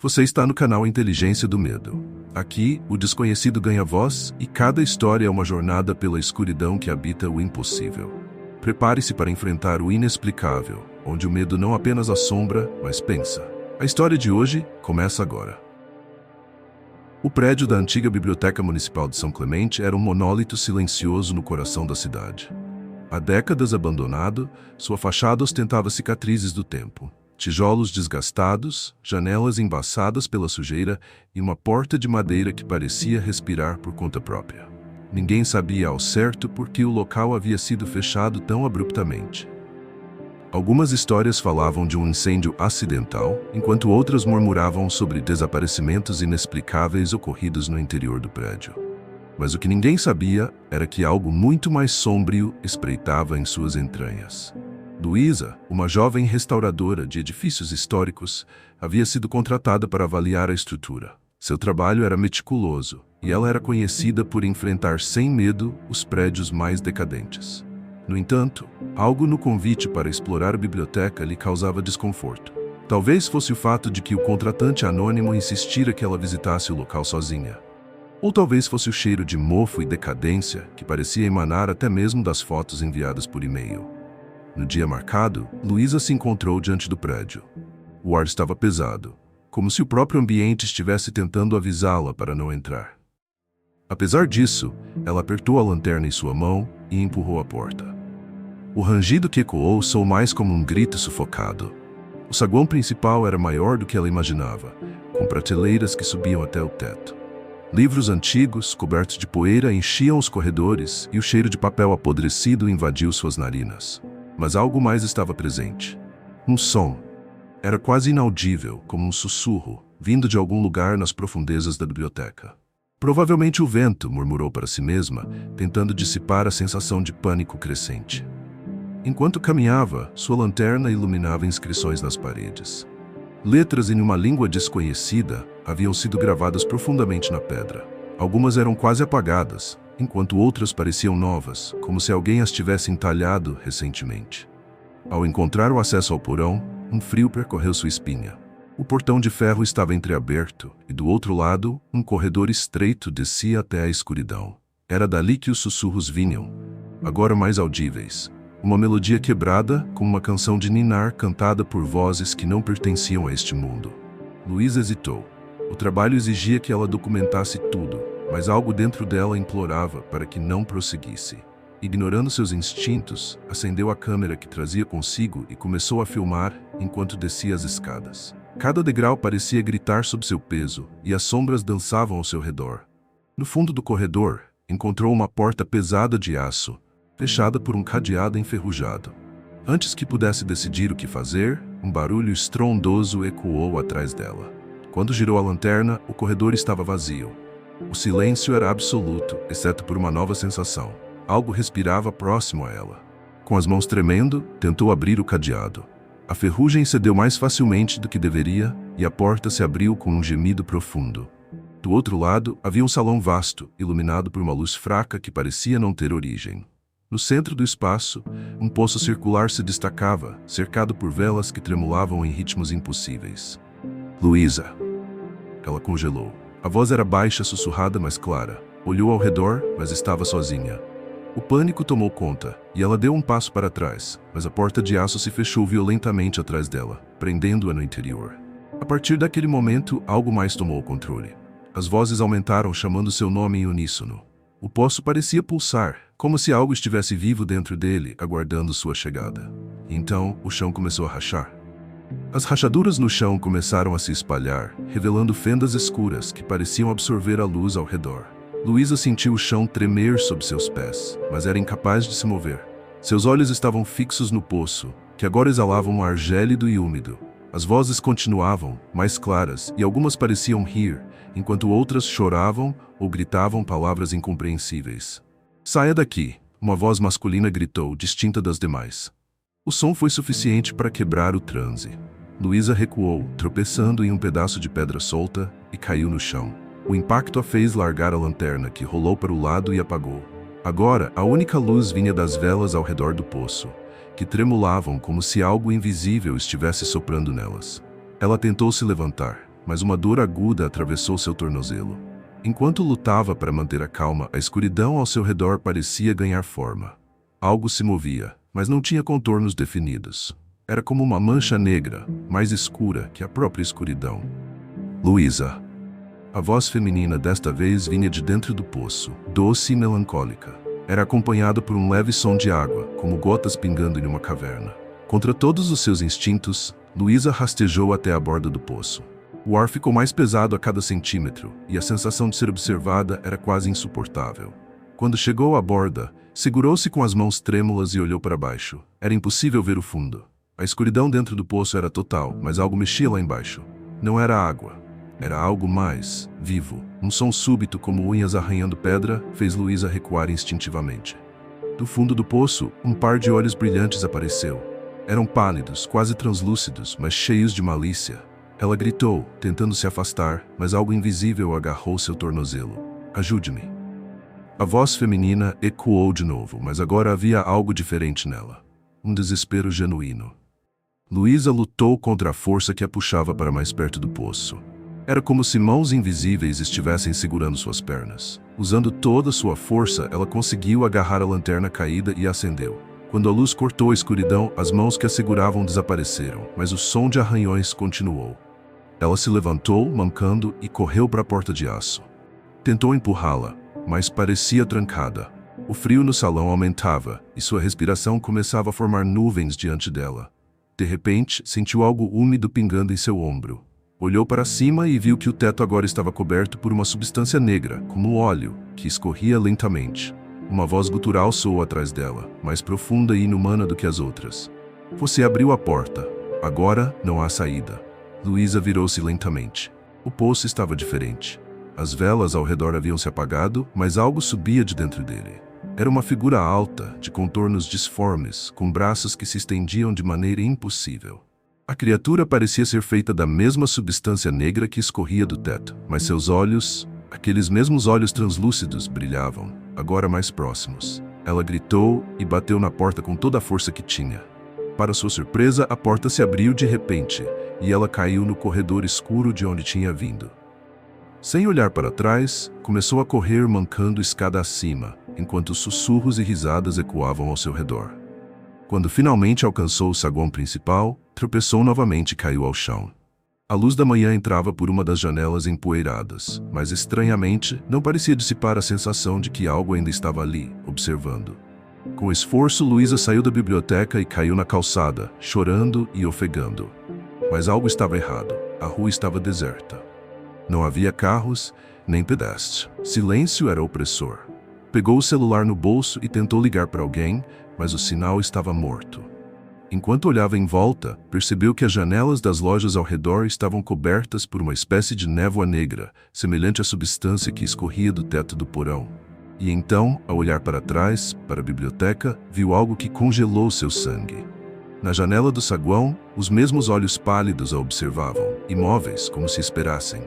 Você está no canal Inteligência do Medo. Aqui, o desconhecido ganha voz e cada história é uma jornada pela escuridão que habita o impossível. Prepare-se para enfrentar o inexplicável, onde o medo não apenas assombra, mas pensa. A história de hoje começa agora. O prédio da antiga Biblioteca Municipal de São Clemente era um monólito silencioso no coração da cidade. Há décadas abandonado, sua fachada ostentava cicatrizes do tempo. Tijolos desgastados, janelas embaçadas pela sujeira e uma porta de madeira que parecia respirar por conta própria. Ninguém sabia ao certo por que o local havia sido fechado tão abruptamente. Algumas histórias falavam de um incêndio acidental, enquanto outras murmuravam sobre desaparecimentos inexplicáveis ocorridos no interior do prédio. Mas o que ninguém sabia era que algo muito mais sombrio espreitava em suas entranhas. Luísa, uma jovem restauradora de edifícios históricos, havia sido contratada para avaliar a estrutura. Seu trabalho era meticuloso, e ela era conhecida por enfrentar sem medo os prédios mais decadentes. No entanto, algo no convite para explorar a biblioteca lhe causava desconforto. Talvez fosse o fato de que o contratante anônimo insistira que ela visitasse o local sozinha. Ou talvez fosse o cheiro de mofo e decadência que parecia emanar até mesmo das fotos enviadas por e-mail. No dia marcado, Luísa se encontrou diante do prédio. O ar estava pesado, como se o próprio ambiente estivesse tentando avisá-la para não entrar. Apesar disso, ela apertou a lanterna em sua mão e empurrou a porta. O rangido que ecoou soou mais como um grito sufocado. O saguão principal era maior do que ela imaginava, com prateleiras que subiam até o teto. Livros antigos, cobertos de poeira, enchiam os corredores e o cheiro de papel apodrecido invadiu suas narinas. Mas algo mais estava presente. Um som. Era quase inaudível, como um sussurro, vindo de algum lugar nas profundezas da biblioteca. Provavelmente o vento, murmurou para si mesma, tentando dissipar a sensação de pânico crescente. Enquanto caminhava, sua lanterna iluminava inscrições nas paredes. Letras em uma língua desconhecida haviam sido gravadas profundamente na pedra. Algumas eram quase apagadas, enquanto outras pareciam novas, como se alguém as tivesse entalhado recentemente. Ao encontrar o acesso ao porão, um frio percorreu sua espinha. O portão de ferro estava entreaberto, e do outro lado, um corredor estreito descia até a escuridão. Era dali que os sussurros vinham, agora mais audíveis. Uma melodia quebrada, como uma canção de ninar cantada por vozes que não pertenciam a este mundo. Luísa hesitou. O trabalho exigia que ela documentasse tudo, mas algo dentro dela implorava para que não prosseguisse. Ignorando seus instintos, acendeu a câmera que trazia consigo e começou a filmar enquanto descia as escadas. Cada degrau parecia gritar sob seu peso, e as sombras dançavam ao seu redor. No fundo do corredor, encontrou uma porta pesada de aço, fechada por um cadeado enferrujado. Antes que pudesse decidir o que fazer, um barulho estrondoso ecoou atrás dela. Quando girou a lanterna, o corredor estava vazio. O silêncio era absoluto, exceto por uma nova sensação. Algo respirava próximo a ela. Com as mãos tremendo, tentou abrir o cadeado. A ferrugem cedeu mais facilmente do que deveria, e a porta se abriu com um gemido profundo. Do outro lado, havia um salão vasto, iluminado por uma luz fraca que parecia não ter origem. No centro do espaço, um poço circular se destacava, cercado por velas que tremulavam em ritmos impossíveis. Luísa. Ela congelou. A voz era baixa, sussurrada, mas clara. Olhou ao redor, mas estava sozinha. O pânico tomou conta, e ela deu um passo para trás, mas a porta de aço se fechou violentamente atrás dela, prendendo-a no interior. A partir daquele momento, algo mais tomou o controle. As vozes aumentaram, chamando seu nome em uníssono. O poço parecia pulsar, como se algo estivesse vivo dentro dele, aguardando sua chegada. E então, o chão começou a rachar. As rachaduras no chão começaram a se espalhar, revelando fendas escuras que pareciam absorver a luz ao redor. Luísa sentiu o chão tremer sob seus pés, mas era incapaz de se mover. Seus olhos estavam fixos no poço, que agora exalava um ar gélido e úmido. As vozes continuavam, mais claras, e algumas pareciam rir, enquanto outras choravam ou gritavam palavras incompreensíveis. "Saia daqui!" uma voz masculina gritou, distinta das demais. O som foi suficiente para quebrar o transe. Luísa recuou, tropeçando em um pedaço de pedra solta, e caiu no chão. O impacto a fez largar a lanterna, que rolou para o lado e apagou. Agora, a única luz vinha das velas ao redor do poço, que tremulavam como se algo invisível estivesse soprando nelas. Ela tentou se levantar, mas uma dor aguda atravessou seu tornozelo. Enquanto lutava para manter a calma, a escuridão ao seu redor parecia ganhar forma. Algo se movia, mas não tinha contornos definidos. Era como uma mancha negra, mais escura que a própria escuridão. Luísa. A voz feminina desta vez vinha de dentro do poço, doce e melancólica. Era acompanhada por um leve som de água, como gotas pingando em uma caverna. Contra todos os seus instintos, Luísa rastejou até a borda do poço. O ar ficou mais pesado a cada centímetro, e a sensação de ser observada era quase insuportável. Quando chegou à borda, segurou-se com as mãos trêmulas e olhou para baixo. Era impossível ver o fundo. A escuridão dentro do poço era total, mas algo mexia lá embaixo. Não era água. Era algo mais, vivo. Um som súbito, como unhas arranhando pedra, fez Luísa recuar instintivamente. Do fundo do poço, um par de olhos brilhantes apareceu. Eram pálidos, quase translúcidos, mas cheios de malícia. Ela gritou, tentando se afastar, mas algo invisível agarrou seu tornozelo. Ajude-me. A voz feminina ecoou de novo, mas agora havia algo diferente nela. Um desespero genuíno. Luísa lutou contra a força que a puxava para mais perto do poço. Era como se mãos invisíveis estivessem segurando suas pernas. Usando toda sua força, ela conseguiu agarrar a lanterna caída e acendeu. Quando a luz cortou a escuridão, as mãos que a seguravam desapareceram, mas o som de arranhões continuou. Ela se levantou, mancando, e correu para a porta de aço. Tentou empurrá-la, mas parecia trancada. O frio no salão aumentava, e sua respiração começava a formar nuvens diante dela. De repente, sentiu algo úmido pingando em seu ombro. Olhou para cima e viu que o teto agora estava coberto por uma substância negra, como óleo, que escorria lentamente. Uma voz gutural soou atrás dela, mais profunda e inumana do que as outras. Você abriu a porta. Agora não há saída. Luísa virou-se lentamente. O poço estava diferente. As velas ao redor haviam se apagado, mas algo subia de dentro dele. Era uma figura alta, de contornos disformes, com braços que se estendiam de maneira impossível. A criatura parecia ser feita da mesma substância negra que escorria do teto, mas seus olhos, aqueles mesmos olhos translúcidos, brilhavam, agora mais próximos. Ela gritou e bateu na porta com toda a força que tinha. Para sua surpresa, a porta se abriu de repente, e ela caiu no corredor escuro de onde tinha vindo. Sem olhar para trás, começou a correr mancando escada acima, enquanto sussurros e risadas ecoavam ao seu redor. Quando finalmente alcançou o saguão principal, tropeçou novamente e caiu ao chão. A luz da manhã entrava por uma das janelas empoeiradas, mas estranhamente não parecia dissipar a sensação de que algo ainda estava ali, observando. Com esforço, Luísa saiu da biblioteca e caiu na calçada, chorando e ofegando. Mas algo estava errado. A rua estava deserta. Não havia carros, nem pedestres. Silêncio era opressor. Pegou o celular no bolso e tentou ligar para alguém, mas o sinal estava morto. Enquanto olhava em volta, percebeu que as janelas das lojas ao redor estavam cobertas por uma espécie de névoa negra, semelhante à substância que escorria do teto do porão. E então, ao olhar para trás, para a biblioteca, viu algo que congelou seu sangue. Na janela do saguão, os mesmos olhos pálidos a observavam, imóveis, como se esperassem.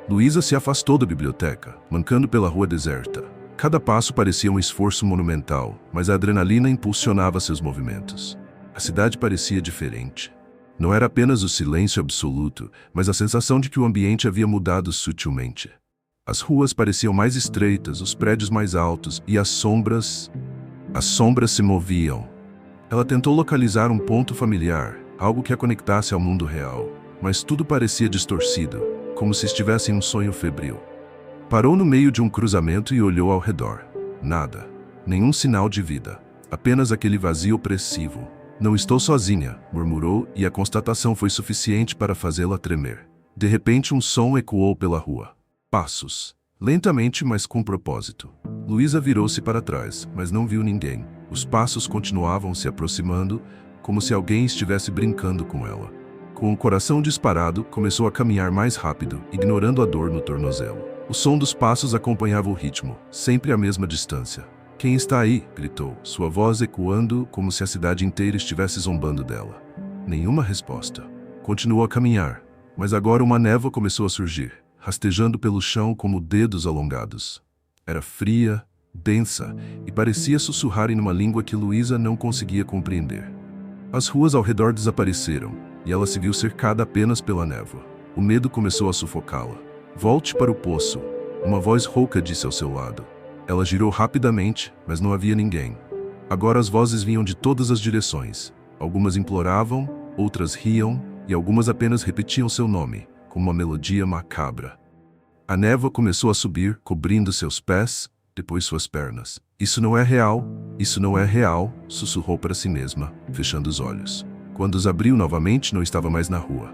Luísa se afastou da biblioteca, mancando pela rua deserta. Cada passo parecia um esforço monumental, mas a adrenalina impulsionava seus movimentos. A cidade parecia diferente. Não era apenas o silêncio absoluto, mas a sensação de que o ambiente havia mudado sutilmente. As ruas pareciam mais estreitas, os prédios mais altos, e as sombras se moviam. Ela tentou localizar um ponto familiar, algo que a conectasse ao mundo real, mas tudo parecia distorcido, como se estivesse em um sonho febril. Parou no meio de um cruzamento e olhou ao redor. Nada. Nenhum sinal de vida. Apenas aquele vazio opressivo. Não estou sozinha, murmurou, e a constatação foi suficiente para fazê-la tremer. De repente um som ecoou pela rua. Passos. Lentamente, mas com propósito. Luísa virou-se para trás, mas não viu ninguém. Os passos continuavam se aproximando, como se alguém estivesse brincando com ela. Com o coração disparado, começou a caminhar mais rápido, ignorando a dor no tornozelo. O som dos passos acompanhava o ritmo, sempre à mesma distância. Quem está aí? Gritou, sua voz ecoando como se a cidade inteira estivesse zombando dela. Nenhuma resposta. Continuou a caminhar, mas agora uma névoa começou a surgir, rastejando pelo chão como dedos alongados. Era fria, densa, e parecia sussurrar em uma língua que Luísa não conseguia compreender. As ruas ao redor desapareceram, e ela se viu cercada apenas pela névoa. O medo começou a sufocá-la. Volte para o poço, uma voz rouca disse ao seu lado. Ela girou rapidamente, mas não havia ninguém. Agora as vozes vinham de todas as direções. Algumas imploravam, outras riam, e algumas apenas repetiam seu nome, com uma melodia macabra. A névoa começou a subir, cobrindo seus pés, depois suas pernas. Isso não é real, sussurrou para si mesma, fechando os olhos. Quando os abriu novamente, não estava mais na rua.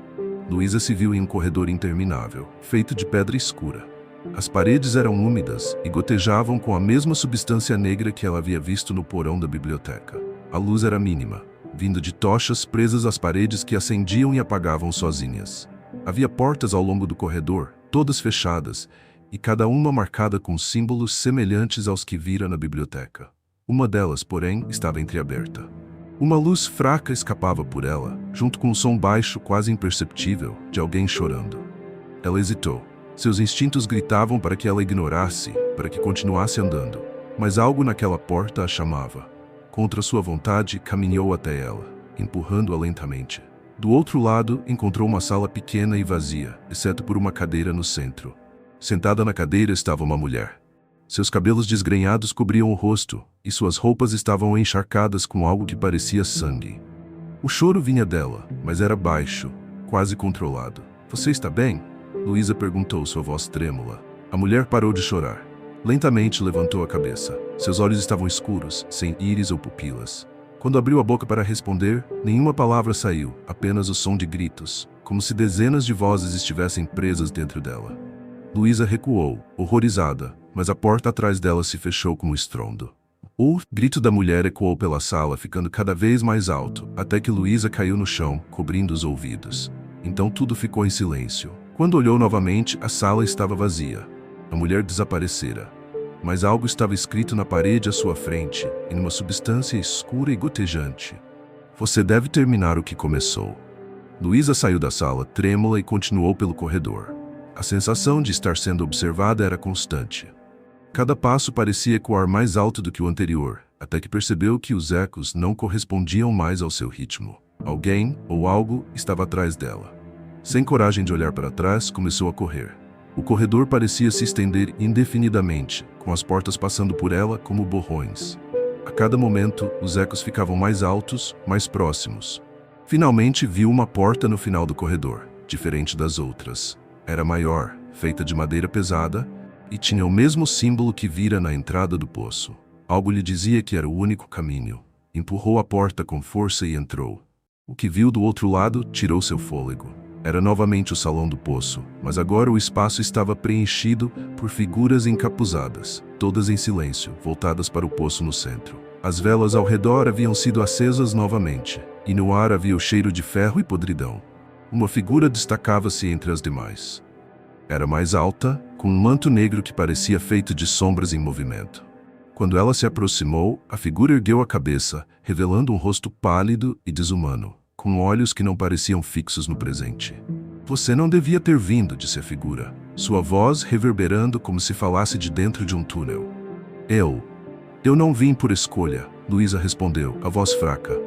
Luísa se viu em um corredor interminável, feito de pedra escura. As paredes eram úmidas e gotejavam com a mesma substância negra que ela havia visto no porão da biblioteca. A luz era mínima, vindo de tochas presas às paredes que acendiam e apagavam sozinhas. Havia portas ao longo do corredor, todas fechadas, e cada uma marcada com símbolos semelhantes aos que vira na biblioteca. Uma delas, porém, estava entreaberta. Uma luz fraca escapava por ela, junto com um som baixo, quase imperceptível, de alguém chorando. Ela hesitou. Seus instintos gritavam para que ela ignorasse, para que continuasse andando. Mas algo naquela porta a chamava. Contra sua vontade, caminhou até ela, empurrando-a lentamente. Do outro lado, encontrou uma sala pequena e vazia, exceto por uma cadeira no centro. Sentada na cadeira estava uma mulher. Seus cabelos desgrenhados cobriam o rosto, e suas roupas estavam encharcadas com algo que parecia sangue. O choro vinha dela, mas era baixo, quase controlado. Você está bem? Luísa perguntou, sua voz trêmula. A mulher parou de chorar. Lentamente levantou a cabeça. Seus olhos estavam escuros, sem íris ou pupilas. Quando abriu a boca para responder, nenhuma palavra saiu, apenas o som de gritos, como se dezenas de vozes estivessem presas dentro dela. Luísa recuou, horrorizada, mas a porta atrás dela se fechou com um estrondo. O grito da mulher ecoou pela sala, ficando cada vez mais alto, até que Luísa caiu no chão, cobrindo os ouvidos. Então tudo ficou em silêncio. Quando olhou novamente, a sala estava vazia. A mulher desaparecera. Mas algo estava escrito na parede à sua frente, em uma substância escura e gotejante. Você deve terminar o que começou. Luísa saiu da sala, trêmula, e continuou pelo corredor. A sensação de estar sendo observada era constante. Cada passo parecia ecoar mais alto do que o anterior, até que percebeu que os ecos não correspondiam mais ao seu ritmo. Alguém, ou algo, estava atrás dela. Sem coragem de olhar para trás, começou a correr. O corredor parecia se estender indefinidamente, com as portas passando por ela como borrões. A cada momento, os ecos ficavam mais altos, mais próximos. Finalmente viu uma porta no final do corredor, diferente das outras. Era maior, feita de madeira pesada, e tinha o mesmo símbolo que vira na entrada do poço. Algo lhe dizia que era o único caminho. Empurrou a porta com força e entrou. O que viu do outro lado tirou seu fôlego. Era novamente o salão do poço, mas agora o espaço estava preenchido por figuras encapuzadas, todas em silêncio, voltadas para o poço no centro. As velas ao redor haviam sido acesas novamente, e no ar havia o cheiro de ferro e podridão. Uma figura destacava-se entre as demais. Era mais alta, com um manto negro que parecia feito de sombras em movimento. Quando ela se aproximou, a figura ergueu a cabeça, revelando um rosto pálido e desumano, com olhos que não pareciam fixos no presente. Você não devia ter vindo, disse a figura, sua voz reverberando como se falasse de dentro de um túnel. Eu não vim por escolha, Luísa respondeu, a voz fraca.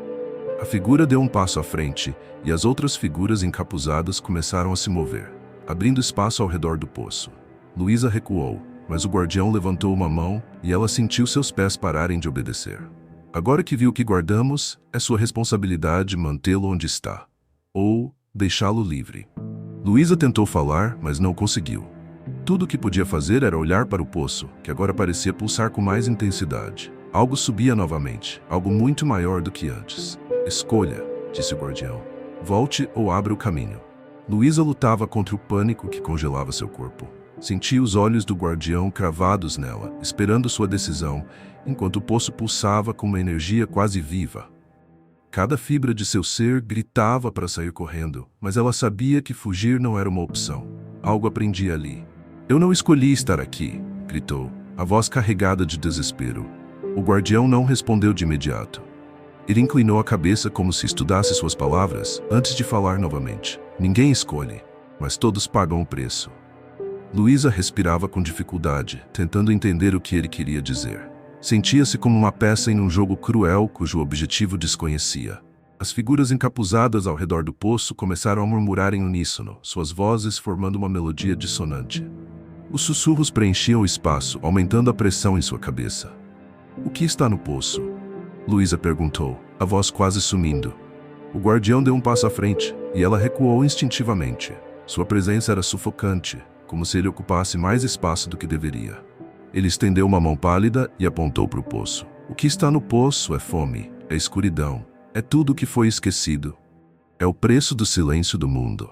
A figura deu um passo à frente, e as outras figuras encapuzadas começaram a se mover, abrindo espaço ao redor do poço. Luísa recuou, mas o guardião levantou uma mão, e ela sentiu seus pés pararem de obedecer. Agora que viu o que guardamos, é sua responsabilidade mantê-lo onde está, ou deixá-lo livre. Luísa tentou falar, mas não conseguiu. Tudo o que podia fazer era olhar para o poço, que agora parecia pulsar com mais intensidade. Algo subia novamente, algo muito maior do que antes. Escolha, disse o guardião. Volte ou abra o caminho. Luísa lutava contra o pânico que congelava seu corpo. Sentia os olhos do guardião cravados nela, esperando sua decisão, enquanto o poço pulsava com uma energia quase viva. Cada fibra de seu ser gritava para sair correndo, mas ela sabia que fugir não era uma opção. Algo aprendia ali. Eu não escolhi estar aqui, gritou, a voz carregada de desespero. O guardião não respondeu de imediato. Ele inclinou a cabeça como se estudasse suas palavras, antes de falar novamente. Ninguém escolhe, mas todos pagam o preço. Luísa respirava com dificuldade, tentando entender o que ele queria dizer. Sentia-se como uma peça em um jogo cruel cujo objetivo desconhecia. As figuras encapuzadas ao redor do poço começaram a murmurar em uníssono, suas vozes formando uma melodia dissonante. Os sussurros preenchiam o espaço, aumentando a pressão em sua cabeça. "O que está no poço?" Luísa perguntou, a voz quase sumindo. O guardião deu um passo à frente, e ela recuou instintivamente. Sua presença era sufocante, como se ele ocupasse mais espaço do que deveria. Ele estendeu uma mão pálida e apontou para o poço. "O que está no poço é fome, é escuridão, é tudo o que foi esquecido. É o preço do silêncio do mundo."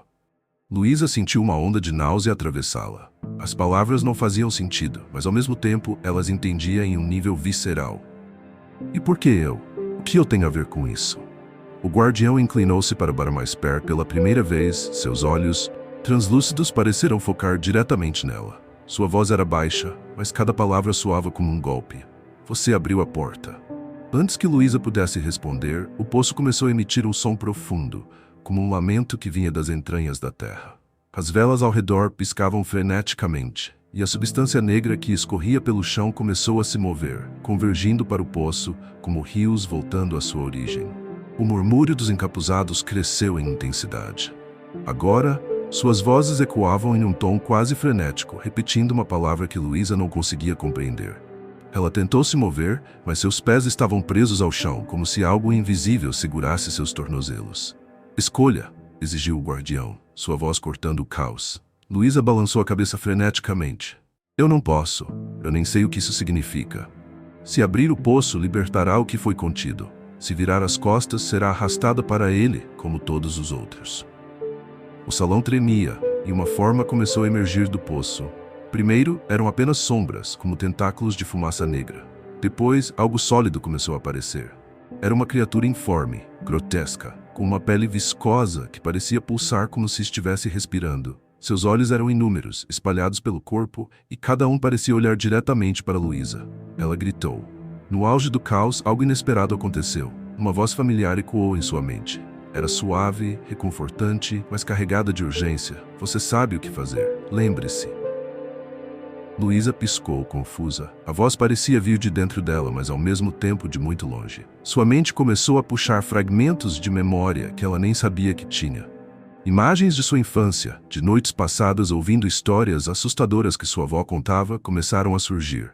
Luísa sentiu uma onda de náusea atravessá-la. As palavras não faziam sentido, mas ao mesmo tempo elas entendia em um nível visceral. "E por que eu? O que eu tenho a ver com isso?" O guardião inclinou-se para Barmaesper pela primeira vez, seus olhos, translúcidos, pareceram focar diretamente nela. Sua voz era baixa, mas cada palavra soava como um golpe. "Você abriu a porta." Antes que Luísa pudesse responder, o poço começou a emitir um som profundo, como um lamento que vinha das entranhas da terra. As velas ao redor piscavam freneticamente, e a substância negra que escorria pelo chão começou a se mover, convergindo para o poço, como rios voltando à sua origem. O murmúrio dos encapuzados cresceu em intensidade. Agora, suas vozes ecoavam em um tom quase frenético, repetindo uma palavra que Luísa não conseguia compreender. Ela tentou se mover, mas seus pés estavam presos ao chão, como se algo invisível segurasse seus tornozelos. "Escolha", exigiu o guardião, sua voz cortando o caos. Luísa balançou a cabeça freneticamente. "Eu não posso. Eu nem sei o que isso significa. Se abrir o poço, libertará o que foi contido. Se virar as costas, será arrastada para ele, como todos os outros." O salão tremia, e uma forma começou a emergir do poço. Primeiro, eram apenas sombras, como tentáculos de fumaça negra. Depois, algo sólido começou a aparecer. Era uma criatura informe, grotesca, com uma pele viscosa que parecia pulsar como se estivesse respirando. Seus olhos eram inúmeros, espalhados pelo corpo, e cada um parecia olhar diretamente para Luísa. Ela gritou. No auge do caos, algo inesperado aconteceu. Uma voz familiar ecoou em sua mente. Era suave, reconfortante, mas carregada de urgência. "Você sabe o que fazer. Lembre-se." Luísa piscou, confusa. A voz parecia vir de dentro dela, mas ao mesmo tempo de muito longe. Sua mente começou a puxar fragmentos de memória que ela nem sabia que tinha. Imagens de sua infância, de noites passadas ouvindo histórias assustadoras que sua avó contava, começaram a surgir.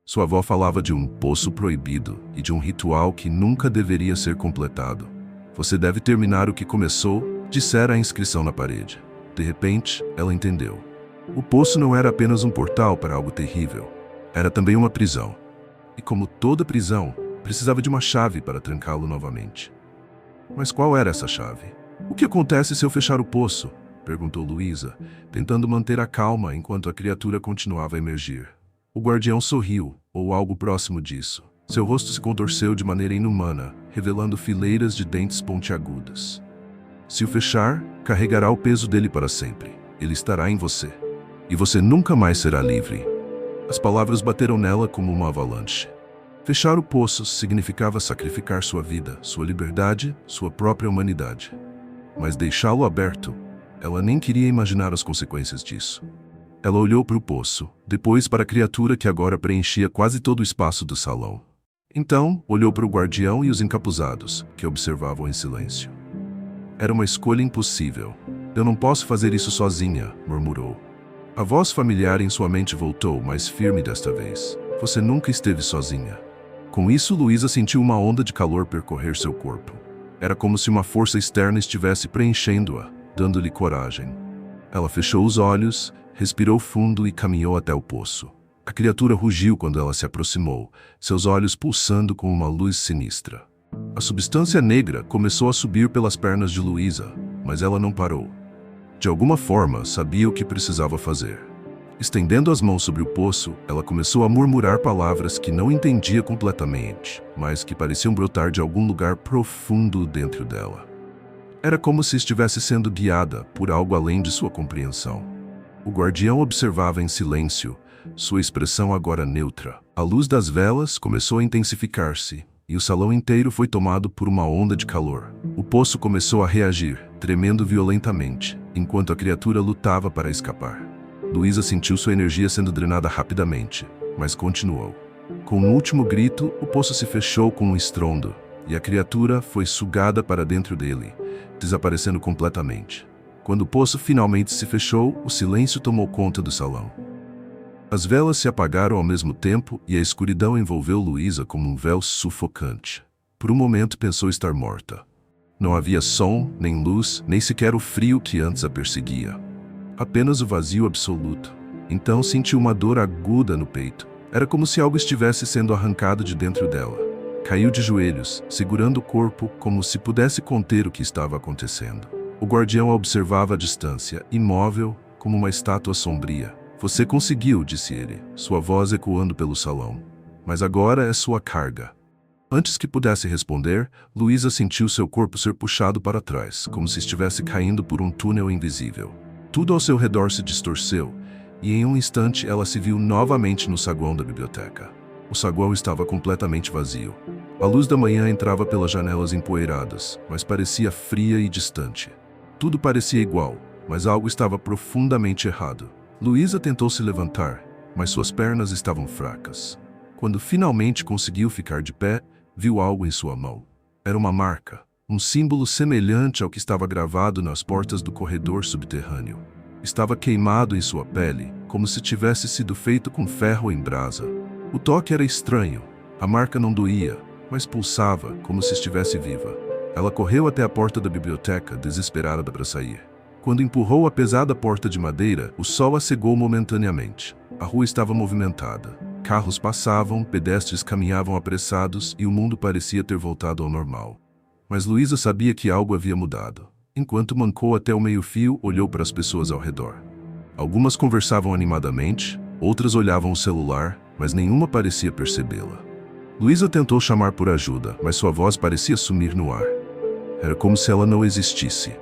Sua avó falava de um poço proibido e de um ritual que nunca deveria ser completado. "Você deve terminar o que começou", dissera a inscrição na parede. De repente, ela entendeu. O poço não era apenas um portal para algo terrível. Era também uma prisão. E como toda prisão, precisava de uma chave para trancá-lo novamente. Mas qual era essa chave? "O que acontece se eu fechar o poço?" perguntou Luísa, tentando manter a calma enquanto a criatura continuava a emergir. O guardião sorriu, ou algo próximo disso. Seu rosto se contorceu de maneira inumana, revelando fileiras de dentes pontiagudas. "Se o fechar, carregará o peso dele para sempre. Ele estará em você. E você nunca mais será livre." As palavras bateram nela como uma avalanche. Fechar o poço significava sacrificar sua vida, sua liberdade, sua própria humanidade. Mas deixá-lo aberto, ela nem queria imaginar as consequências disso. Ela olhou para o poço, depois para a criatura que agora preenchia quase todo o espaço do salão. Então, olhou para o guardião e os encapuzados, que observavam em silêncio. Era uma escolha impossível. "Eu não posso fazer isso sozinha", murmurou. A voz familiar em sua mente voltou, mais firme desta vez. "Você nunca esteve sozinha." Com isso, Luísa sentiu uma onda de calor percorrer seu corpo. Era como se uma força externa estivesse preenchendo-a, dando-lhe coragem. Ela fechou os olhos, respirou fundo e caminhou até o poço. A criatura rugiu quando ela se aproximou, seus olhos pulsando com uma luz sinistra. A substância negra começou a subir pelas pernas de Luísa, mas ela não parou. De alguma forma, sabia o que precisava fazer. Estendendo as mãos sobre o poço, ela começou a murmurar palavras que não entendia completamente, mas que pareciam brotar de algum lugar profundo dentro dela. Era como se estivesse sendo guiada por algo além de sua compreensão. O guardião observava em silêncio, sua expressão agora neutra. A luz das velas começou a intensificar-se, e o salão inteiro foi tomado por uma onda de calor. O poço começou a reagir, tremendo violentamente, enquanto a criatura lutava para escapar. Luísa sentiu sua energia sendo drenada rapidamente, mas continuou. Com um último grito, o poço se fechou com um estrondo. e a criatura foi sugada para dentro dele, desaparecendo completamente. Quando o poço finalmente se fechou, o silêncio tomou conta do salão. As velas se apagaram ao mesmo tempo e a escuridão envolveu Luísa como um véu sufocante. Por um momento pensou estar morta. Não havia som, nem luz, nem sequer o frio que antes a perseguia. Apenas o vazio absoluto. Então sentiu uma dor aguda no peito. Era como se algo estivesse sendo arrancado de dentro dela. Caiu de joelhos, segurando o corpo como se pudesse conter o que estava acontecendo. O guardião a observava à distância, imóvel, como uma estátua sombria. Você conseguiu, disse ele, sua voz ecoando pelo salão. Mas agora é sua carga. Antes que pudesse responder, Luísa sentiu seu corpo ser puxado para trás, como se estivesse caindo por um túnel invisível. Tudo ao seu redor se distorceu, e em um instante ela se viu novamente no saguão da biblioteca. O saguão estava completamente vazio. A luz da manhã entrava pelas janelas empoeiradas, mas parecia fria e distante. Tudo parecia igual, mas algo estava profundamente errado. Luísa tentou se levantar, mas suas pernas estavam fracas. Quando finalmente conseguiu ficar de pé, viu algo em sua mão. Era uma marca, um símbolo semelhante ao que estava gravado nas portas do corredor subterrâneo. Estava queimado em sua pele, como se tivesse sido feito com ferro em brasa. O toque era estranho. A marca não doía, mas pulsava, como se estivesse viva. Ela correu até a porta da biblioteca, desesperada para sair. Quando empurrou a pesada porta de madeira, o sol a cegou momentaneamente. A rua estava movimentada. Carros passavam, pedestres caminhavam apressados e o mundo parecia ter voltado ao normal. Mas Luísa sabia que algo havia mudado. Enquanto mancou até o meio-fio, olhou para as pessoas ao redor. Algumas conversavam animadamente, outras olhavam o celular, mas nenhuma parecia percebê-la. Luísa tentou chamar por ajuda, mas sua voz parecia sumir no ar. Era como se ela não existisse.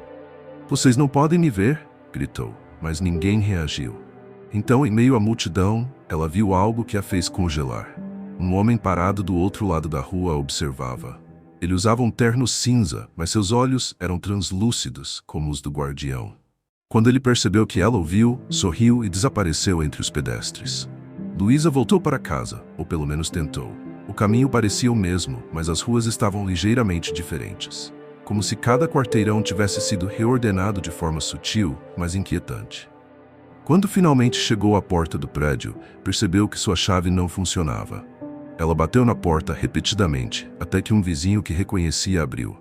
"Vocês não podem me ver?", gritou, mas ninguém reagiu. Então, em meio à multidão, ela viu algo que a fez congelar. Um homem parado do outro lado da rua a observava. Ele usava um terno cinza, mas seus olhos eram translúcidos, como os do guardião. Quando ele percebeu que ela o viu, sorriu e desapareceu entre os pedestres. Luísa voltou para casa, ou pelo menos tentou. O caminho parecia o mesmo, mas as ruas estavam ligeiramente diferentes. Como se cada quarteirão tivesse sido reordenado de forma sutil, mas inquietante. Quando finalmente chegou à porta do prédio, percebeu que sua chave não funcionava. Ela bateu na porta repetidamente, até que um vizinho que reconhecia abriu.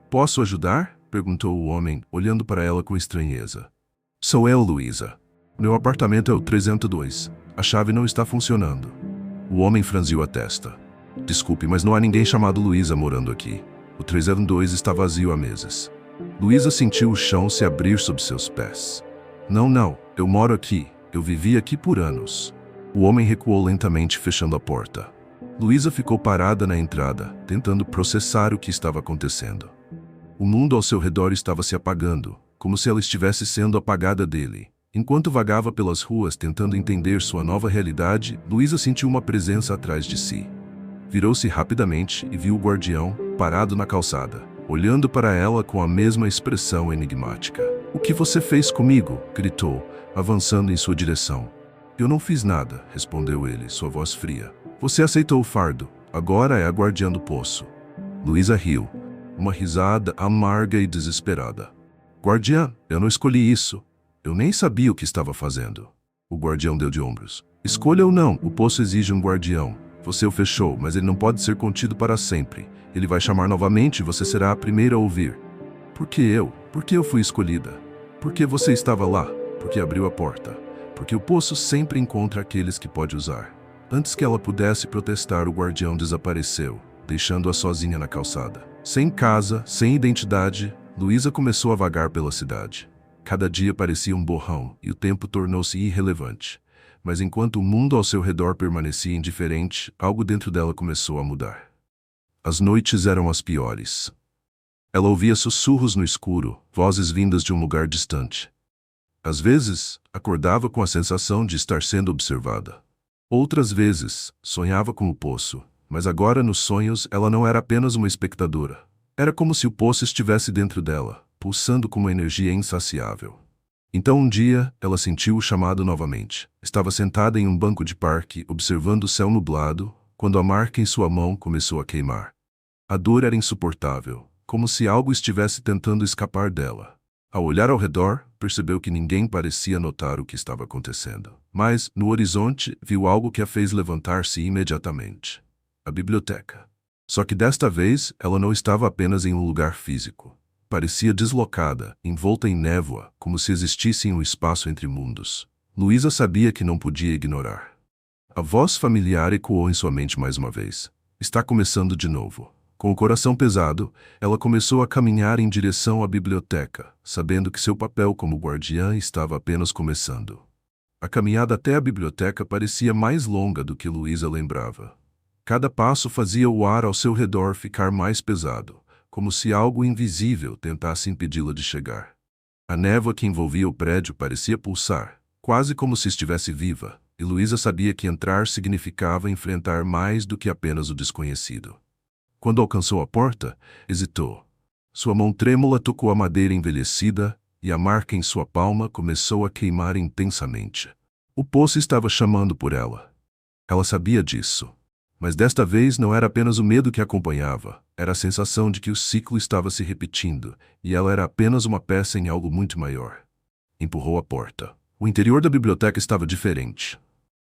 "Posso ajudar?", perguntou o homem, olhando para ela com estranheza. "Sou eu, Luísa. Meu apartamento é o 302. A chave não está funcionando." O homem franziu a testa. "Desculpe, mas não há ninguém chamado Luísa morando aqui. O 302 está vazio há meses." Luísa sentiu o chão se abrir sob seus pés. Não, eu moro aqui. Eu vivi aqui por anos." O homem recuou lentamente, fechando a porta. Luísa ficou parada na entrada, tentando processar o que estava acontecendo. O mundo ao seu redor estava se apagando, como se ela estivesse sendo apagada dele. Enquanto vagava pelas ruas tentando entender sua nova realidade, Luísa sentiu uma presença atrás de si. Virou-se rapidamente e viu o guardião, parado na calçada, olhando para ela com a mesma expressão enigmática. "O que você fez comigo?", gritou, avançando em sua direção. "Eu não fiz nada", respondeu ele, sua voz fria. "Você aceitou o fardo. Agora é a guardiã do poço." Luísa riu, uma risada amarga e desesperada. "Guardiã, eu não escolhi isso. Eu nem sabia o que estava fazendo." O guardião deu de ombros. "Escolha ou não, o poço exige um guardião. Você o fechou, mas ele não pode ser contido para sempre. Ele vai chamar novamente e você será a primeira a ouvir." "Por que eu? Por que eu fui escolhida? Por que você estava lá? Porque abriu a porta. Porque o poço sempre encontra aqueles que pode usar." Antes que ela pudesse protestar, o guardião desapareceu, deixando-a sozinha na calçada. Sem casa, sem identidade, Luísa começou a vagar pela cidade. Cada dia parecia um borrão e o tempo tornou-se irrelevante. Mas enquanto o mundo ao seu redor permanecia indiferente, algo dentro dela começou a mudar. As noites eram as piores. Ela ouvia sussurros no escuro, vozes vindas de um lugar distante. Às vezes, acordava com a sensação de estar sendo observada. Outras vezes, sonhava com o poço, mas agora nos sonhos ela não era apenas uma espectadora. Era como se o poço estivesse dentro dela, pulsando com uma energia insaciável. Então um dia, ela sentiu o chamado novamente. Estava sentada em um banco de parque, observando o céu nublado, quando a marca em sua mão começou a queimar. A dor era insuportável, como se algo estivesse tentando escapar dela. Ao olhar ao redor, percebeu que ninguém parecia notar o que estava acontecendo. Mas, no horizonte, viu algo que a fez levantar-se imediatamente. A biblioteca. Só que desta vez, ela não estava apenas em um lugar físico. Parecia deslocada, envolta em névoa, como se existisse um espaço entre mundos. Luísa sabia que não podia ignorar. A voz familiar ecoou em sua mente mais uma vez. Está começando de novo. Com o coração pesado, ela começou a caminhar em direção à biblioteca, sabendo que seu papel como guardiã estava apenas começando. A caminhada até a biblioteca parecia mais longa do que Luísa lembrava. Cada passo fazia o ar ao seu redor ficar mais pesado, como se algo invisível tentasse impedi-la de chegar. A névoa que envolvia o prédio parecia pulsar, quase como se estivesse viva, e Luísa sabia que entrar significava enfrentar mais do que apenas o desconhecido. Quando alcançou a porta, hesitou. Sua mão trêmula tocou a madeira envelhecida e a marca em sua palma começou a queimar intensamente. O poço estava chamando por ela. Ela sabia disso. Mas desta vez não era apenas o medo que a acompanhava, era a sensação de que o ciclo estava se repetindo e ela era apenas uma peça em algo muito maior. Empurrou a porta. O interior da biblioteca estava diferente.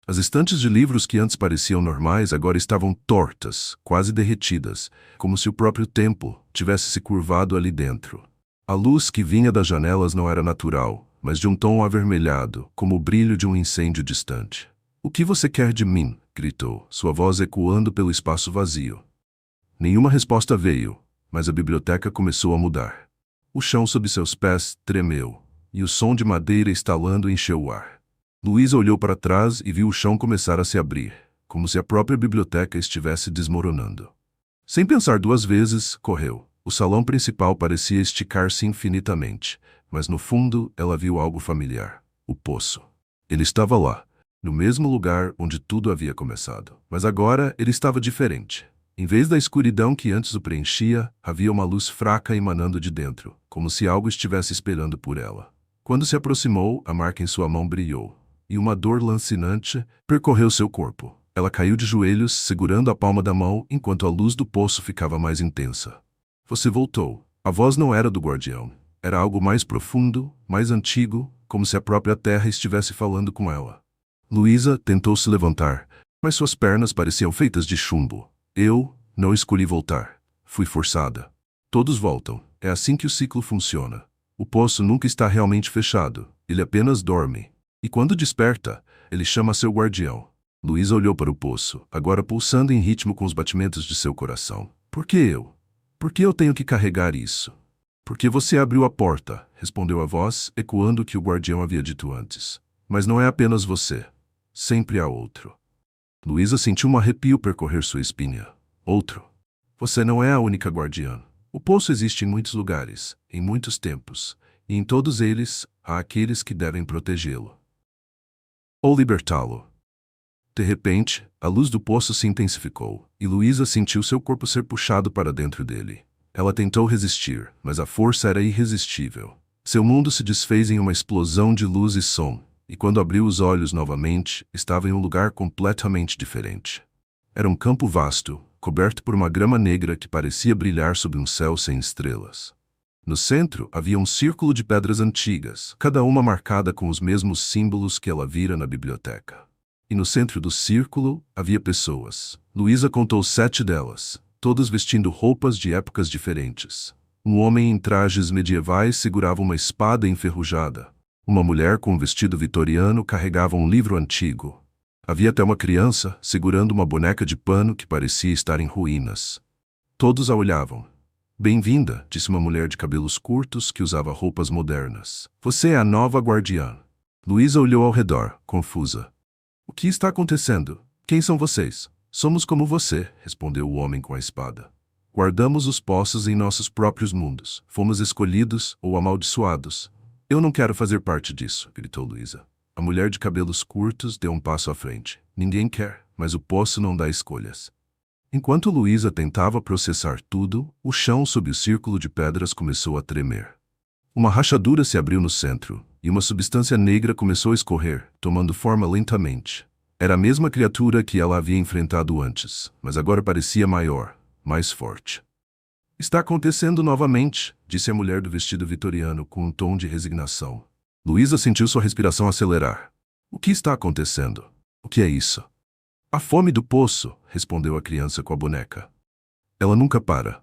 As estantes de livros que antes pareciam normais agora estavam tortas, quase derretidas, como se o próprio tempo tivesse se curvado ali dentro. A luz que vinha das janelas não era natural, mas de um tom avermelhado, como o brilho de um incêndio distante. "O que você quer de mim?" gritou, sua voz ecoando pelo espaço vazio. Nenhuma resposta veio, mas a biblioteca começou a mudar. O chão sob seus pés tremeu, e o som de madeira estalando encheu o ar. Luísa olhou para trás e viu o chão começar a se abrir, como se a própria biblioteca estivesse desmoronando. Sem pensar duas vezes, correu. O salão principal parecia esticar-se infinitamente, mas no fundo ela viu algo familiar. O poço. Ele estava lá, no mesmo lugar onde tudo havia começado. Mas agora ele estava diferente. Em vez da escuridão que antes o preenchia, havia uma luz fraca emanando de dentro, como se algo estivesse esperando por ela. Quando se aproximou, a marca em sua mão brilhou, e uma dor lancinante percorreu seu corpo. Ela caiu de joelhos, segurando a palma da mão, enquanto a luz do poço ficava mais intensa. Você voltou. A voz não era do guardião. Era algo mais profundo, mais antigo, como se a própria terra estivesse falando com ela. Luísa tentou se levantar, mas suas pernas pareciam feitas de chumbo. Eu não escolhi voltar. Fui forçada. Todos voltam. É assim que o ciclo funciona. O poço nunca está realmente fechado. Ele apenas dorme. E quando desperta, ele chama seu guardião. Luísa olhou para o poço, agora pulsando em ritmo com os batimentos de seu coração. Por que eu? Por que eu tenho que carregar isso? Porque você abriu a porta, respondeu a voz, ecoando o que o guardião havia dito antes. Mas não é apenas você. Sempre há outro. Luísa sentiu um arrepio percorrer sua espinha. Outro. Você não é a única guardiã. O poço existe em muitos lugares, em muitos tempos, e em todos eles há aqueles que devem protegê-lo ou libertá-lo. De repente, a luz do poço se intensificou, e Luísa sentiu seu corpo ser puxado para dentro dele. Ela tentou resistir, mas a força era irresistível. Seu mundo se desfez em uma explosão de luz e som, e quando abriu os olhos novamente, estava em um lugar completamente diferente. Era um campo vasto, coberto por uma grama negra que parecia brilhar sob um céu sem estrelas. No centro havia um círculo de pedras antigas, cada uma marcada com os mesmos símbolos que ela vira na biblioteca. E no centro do círculo havia pessoas. Luísa contou 7 delas, todas vestindo roupas de épocas diferentes. Um homem em trajes medievais segurava uma espada enferrujada. Uma mulher com um vestido vitoriano carregava um livro antigo. Havia até uma criança segurando uma boneca de pano que parecia estar em ruínas. Todos a olhavam. "Bem-vinda", disse uma mulher de cabelos curtos que usava roupas modernas. "Você é a nova guardiã." Luísa olhou ao redor, confusa. "O que está acontecendo? Quem são vocês?" "Somos como você", respondeu o homem com a espada. "Guardamos os poços em nossos próprios mundos. Fomos escolhidos ou amaldiçoados." "Eu não quero fazer parte disso", gritou Luísa. A mulher de cabelos curtos deu um passo à frente. "Ninguém quer, mas o poço não dá escolhas." Enquanto Luísa tentava processar tudo, o chão sob o círculo de pedras começou a tremer. Uma rachadura se abriu no centro, e uma substância negra começou a escorrer, tomando forma lentamente. Era a mesma criatura que ela havia enfrentado antes, mas agora parecia maior, mais forte. Está acontecendo novamente, disse a mulher do vestido vitoriano com um tom de resignação. Luísa sentiu sua respiração acelerar. O que está acontecendo? O que é isso? A fome do poço, respondeu a criança com a boneca. Ela nunca para.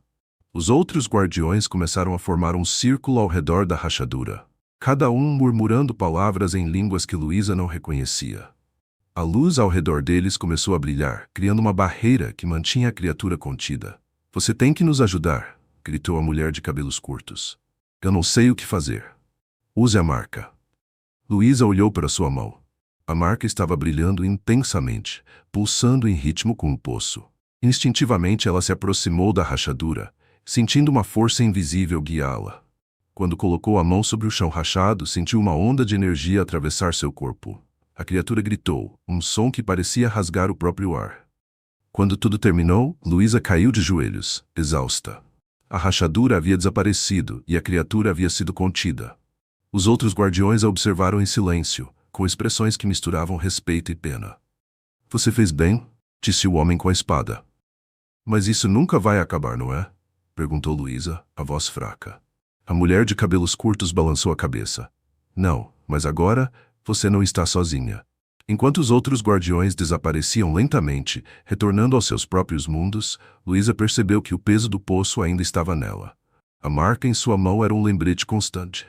Os outros guardiões começaram a formar um círculo ao redor da rachadura, cada um murmurando palavras em línguas que Luísa não reconhecia. A luz ao redor deles começou a brilhar, criando uma barreira que mantinha a criatura contida. Você tem que nos ajudar, gritou a mulher de cabelos curtos. Eu não sei o que fazer. Use a marca. Luísa olhou para sua mão. A marca estava brilhando intensamente, pulsando em ritmo com o poço. Instintivamente ela se aproximou da rachadura, sentindo uma força invisível guiá-la. Quando colocou a mão sobre o chão rachado, sentiu uma onda de energia atravessar seu corpo. A criatura gritou, um som que parecia rasgar o próprio ar. Quando tudo terminou, Luísa caiu de joelhos, exausta. A rachadura havia desaparecido e a criatura havia sido contida. Os outros guardiões a observaram em silêncio, com expressões que misturavam respeito e pena. Você fez bem, disse o homem com a espada. Mas isso nunca vai acabar, não é? Perguntou Luísa, a voz fraca. A mulher de cabelos curtos balançou a cabeça. Não, mas agora você não está sozinha. Enquanto os outros guardiões desapareciam lentamente, retornando aos seus próprios mundos, Luísa percebeu que o peso do poço ainda estava nela. A marca em sua mão era um lembrete constante.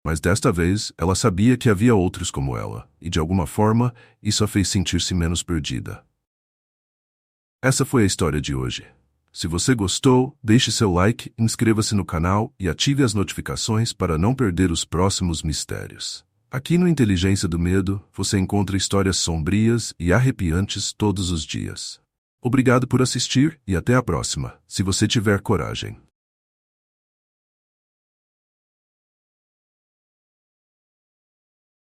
Mas desta vez, ela sabia que havia outros como ela, e de alguma forma, isso a fez sentir-se menos perdida. Essa foi a história de hoje. Se você gostou, deixe seu like, inscreva-se no canal e ative as notificações para não perder os próximos mistérios. Aqui no Inteligência do Medo, você encontra histórias sombrias e arrepiantes todos os dias. Obrigado por assistir e até a próxima, se você tiver coragem.